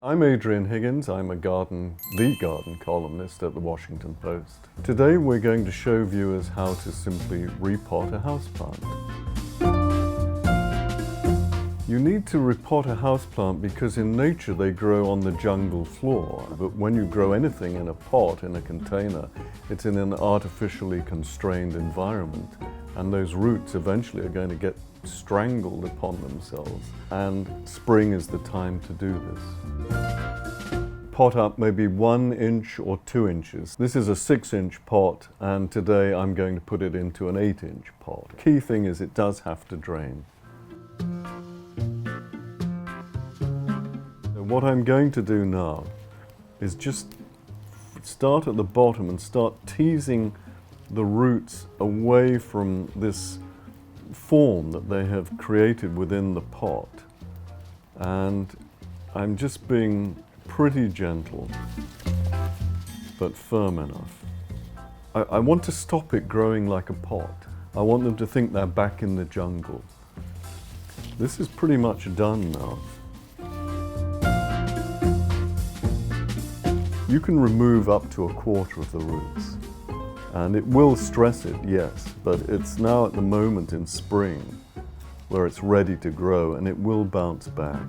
I'm Adrian Higgins. I'm the garden columnist at the Washington Post. Today we're going to show viewers how to simply repot a houseplant. You need to repot a houseplant because in nature they grow on the jungle floor. But when you grow anything in a pot, in a container, it's in an artificially constrained environment. And those roots eventually are going to get strangled upon themselves. And spring is the time to do this. Pot up maybe 1 inch or 2 inches. This is a 6-inch pot, and today I'm going to put it into an 8-inch pot. Key thing is it does have to drain. What I'm going to do now is just start at the bottom and start teasing the roots away from this form that they have created within the pot. And I'm just being pretty gentle, but firm enough. I want to stop it growing like a pot. I want them to think they're back in the jungle. This is pretty much done now. You can remove up to 1/4 of the roots. And it will stress it, yes, but it's now at the moment in spring where it's ready to grow and it will bounce back.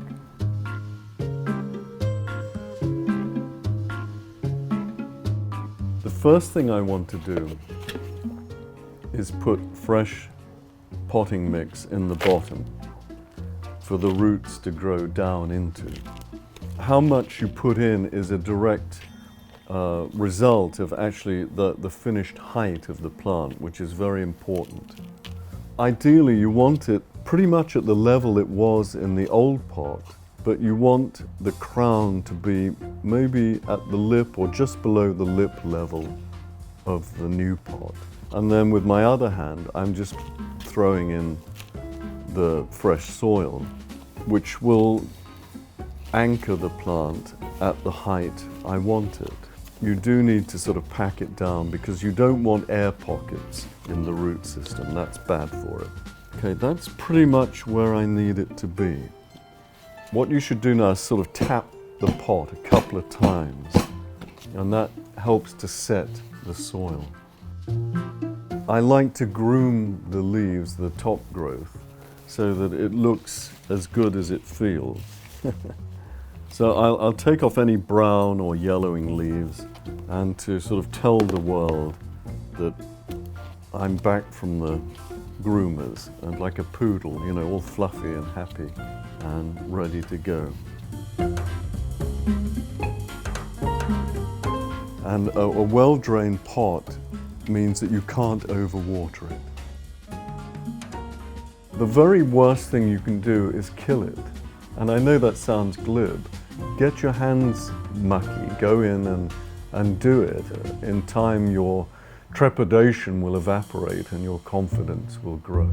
The first thing I want to do is put fresh potting mix in the bottom for the roots to grow down into. How much you put in is a direct result of actually the finished height of the plant, which is very important. Ideally, you want it pretty much at the level it was in the old pot, but you want the crown to be maybe at the lip or just below the lip level of the new pot. And then with my other hand, I'm just throwing in the fresh soil, which will anchor the plant at the height I want it. You do need to sort of pack it down because you don't want air pockets in the root system. That's bad for it. Okay, that's pretty much where I need it to be. What you should do now is sort of tap the pot a couple of times, and that helps to set the soil. I like to groom the leaves, the top growth, so that it looks as good as it feels. So I'll take off any brown or yellowing leaves and to sort of tell the world that I'm back from the groomers and like a poodle, you know, all fluffy and happy and ready to go. And a well-drained pot means that you can't overwater it. The very worst thing you can do is kill it. And I know that sounds glib. Get your hands mucky, go in and do it. In time, your trepidation will evaporate and your confidence will grow.